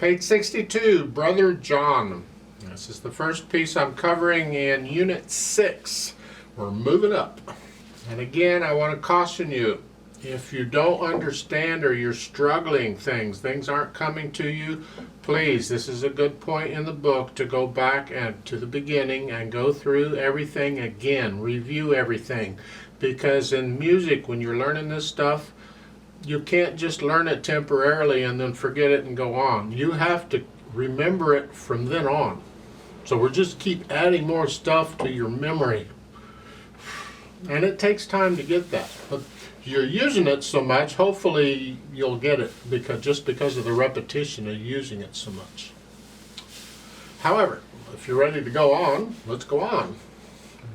Page 62, Brother John. This is the first piece I'm covering in Unit 6. We're moving up. And again, I want to caution you, if you don't understand or you're struggling things aren't coming to you, please, this is a good point in the book to go back and to the beginning and go through everything again, review everything. Because in music, when you're learning this stuff, you can't just learn it temporarily and then forget it and go on. You have to remember it from then on. So we're just keep adding more stuff to your memory. And it takes time to get that. But you're using it so much, hopefully you'll get it because of the repetition of using it so much. However, if you're ready to go on, let's go on.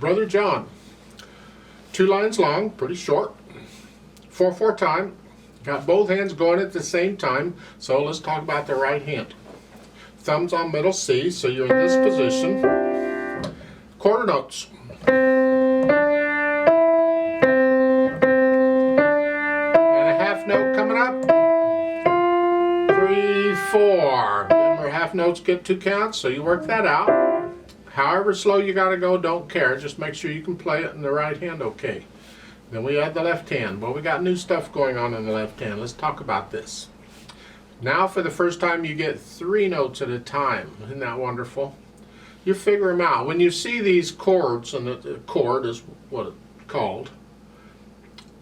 Brother John. 2 lines long, pretty short. 4/4 time. Got both hands going at the same time, so let's talk about the right hand. Thumbs on middle C, so you're in this position. Quarter notes. And a half note coming up. 3, 4. Remember, half notes get 2 counts, so you work that out. However slow you gotta go, don't care. Just make sure you can play it in the right hand okay. Then we add the left hand. Well, we got new stuff going on in the left hand. Let's talk about this. Now for the first time you get 3 notes at a time. Isn't that wonderful? You figure them out. When you see these chords, and the chord is what it's called,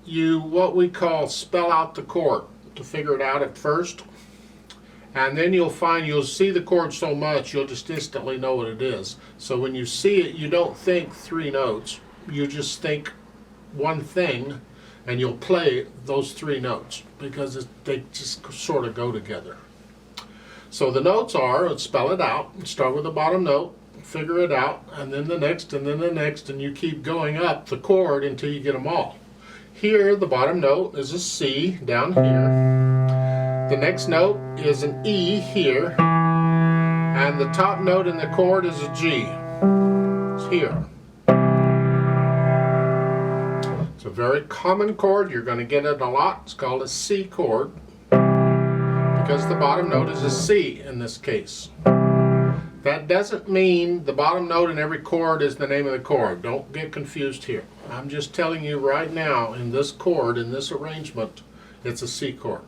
you what we call spell out the chord to figure it out at first. And then you'll see the chord so much you'll just instantly know what it is. So when you see it, you don't think 3 notes. You just think one thing, and you'll play those 3 notes because they just sort of go together. So the notes are, let's spell it out. Start with the bottom note, figure it out, and then the next, and then the next, and you keep going up the chord until you get them all. Here, the bottom note is a C down here. The next note is an E here, and the top note in the chord is a G. It's here. It's a very common chord. You're going to get it a lot. It's called a C chord because the bottom note is a C in this case. That doesn't mean the bottom note in every chord is the name of the chord. Don't get confused here. I'm just telling you right now, in this chord, in this arrangement, it's a C chord.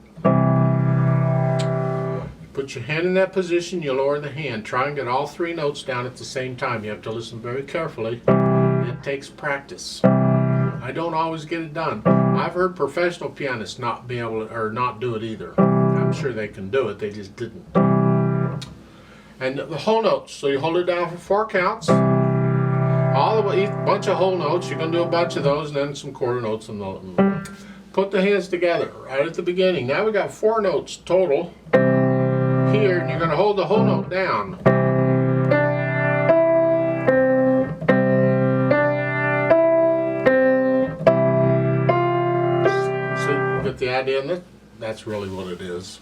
Put your hand in that position, you lower the hand. Try and get all 3 notes down at the same time. You have to listen very carefully. It takes practice. I don't always get it done. I've heard professional pianists not be able to, or not do it either. I'm sure they can do it, they just didn't. And the whole notes, so you hold it down for 4 counts. All the way, a bunch of whole notes. You're going to do a bunch of those, and then some quarter notes. And put the hands together right at the beginning. Now we got 4 notes total here, and you're going to hold the whole note down. Get the idea in it? That's really what it is.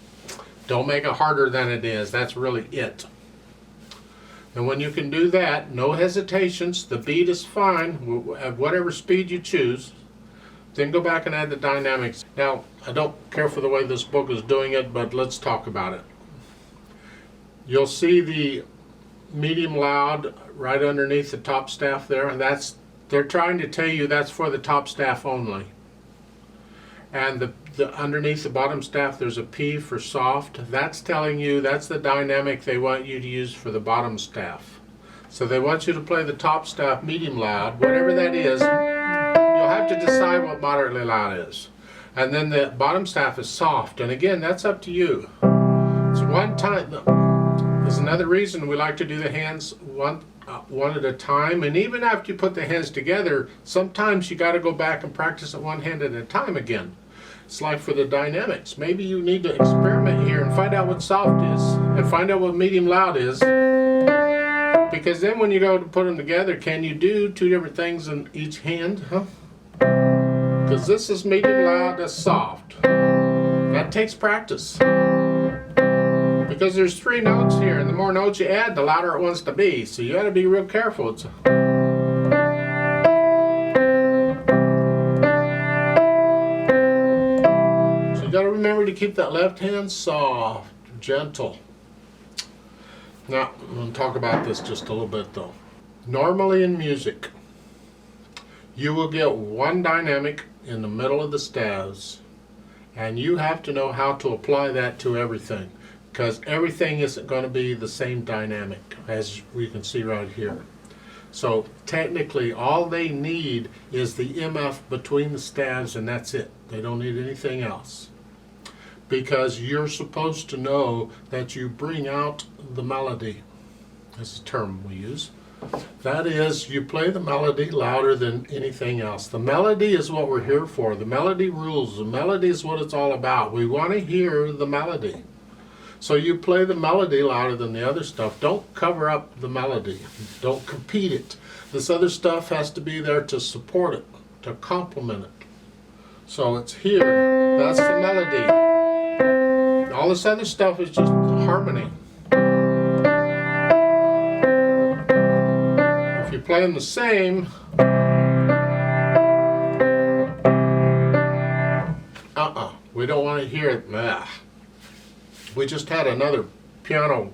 Don't make it harder than it is. That's really it. And when you can do that, no hesitations, the beat is fine at whatever speed you choose. Then go back and add the dynamics. Now, I don't care for the way this book is doing it, but let's talk about it. You'll see the medium loud right underneath the top staff there, and they're trying to tell you that's for the top staff only. And underneath the bottom staff there's a P for soft. That's telling you that's the dynamic they want you to use for the bottom staff. So they want you to play the top staff medium loud, whatever that is. You'll have to decide what moderately loud is. And then the bottom staff is soft, and again, that's up to you. It's one time. There's another reason we like to do the hands one at a time, and even after you put the hands together, sometimes you got to go back and practice it one hand at a time again. It's like for the dynamics. Maybe you need to experiment here and find out what soft is and find out what medium loud is, because then when you go to put them together, can you do 2 different things in each hand? Because this is medium loud, that's soft. That takes practice. Because there's 3 notes here, and the more notes you add, the louder it wants to be. So you got to be real careful. So you got to remember to keep that left hand soft, gentle. Now, I'm going to talk about this just a little bit though. Normally in music, you will get one dynamic in the middle of the staves, and you have to know how to apply that to everything, because everything isn't going to be the same dynamic, as we can see right here. So technically all they need is the MF between the staves, and that's it. They don't need anything else, because you're supposed to know that you bring out the melody. That's a term we use. That is, you play the melody louder than anything else. The melody is what we're here for. The melody rules. The melody is what it's all about. We want to hear the melody. So you play the melody louder than the other stuff. Don't cover up the melody. Don't compete it. This other stuff has to be there to support it, to complement it. So it's here. That's the melody. All this other stuff is just harmony. If you play them the same, we don't want to hear it. We just had another piano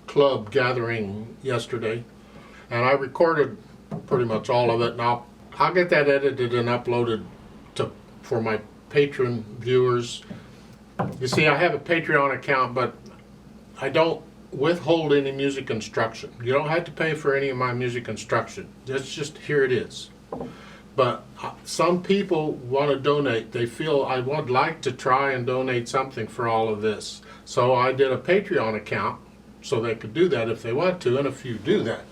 club gathering yesterday, and I recorded pretty much all of it. Now I'll get that edited and uploaded for my Patreon viewers. You see, I have a Patreon account, but I don't withhold any music instruction. You don't have to pay for any of my music instruction. It's just, here it is. But some people want to donate. They feel I would like to try and donate something for all of this. So I did a Patreon account so they could do that if they want to, and if you do that.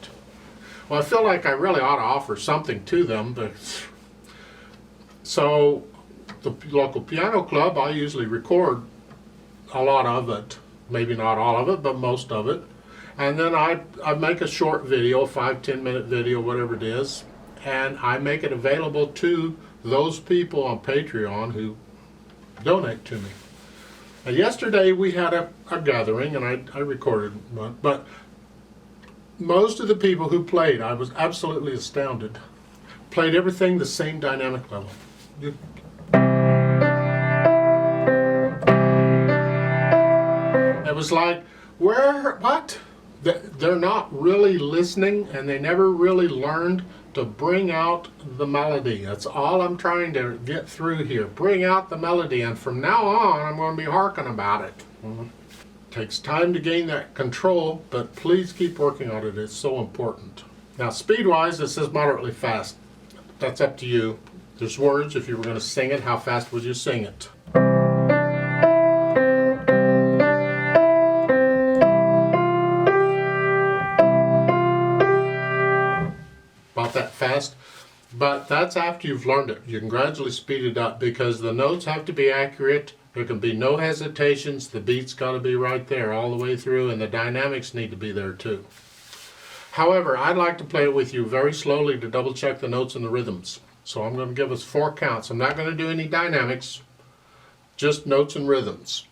Well, I feel like I really ought to offer something to them. But so the local piano club, I usually record a lot of it. Maybe not all of it, but most of it. And then I make a short video, 5-10 minute video, whatever it is, and I make it available to those people on Patreon who donate to me. And yesterday we had a gathering, and I recorded one, but most of the people who played, I was absolutely astounded, played everything the same dynamic level. It was like, what? They're not really listening, and they never really learned to bring out the melody. That's all I'm trying to get through here. Bring out the melody, and from now on, I'm going to be harking about it. Takes time to gain that control, but please keep working on it. It's so important. Now, speed-wise, it says moderately fast. That's up to you. There's words. If you were going to sing it, how fast would you sing it? About that fast, but that's after you've learned it. You can gradually speed it up, because the notes have to be accurate. There can be no hesitations. The beat's got to be right there all the way through, and the dynamics need to be there too. However, I'd like to play it with you very slowly to double check the notes and the rhythms. So I'm going to give us 4 counts. I'm not going to do any dynamics, just notes and rhythms.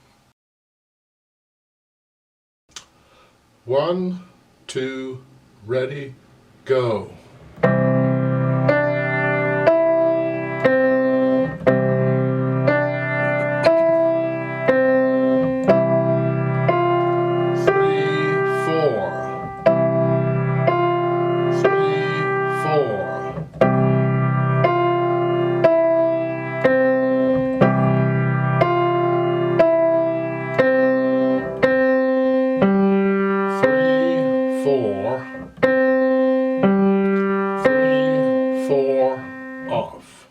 1, 2, ready, go. 3, 4, off.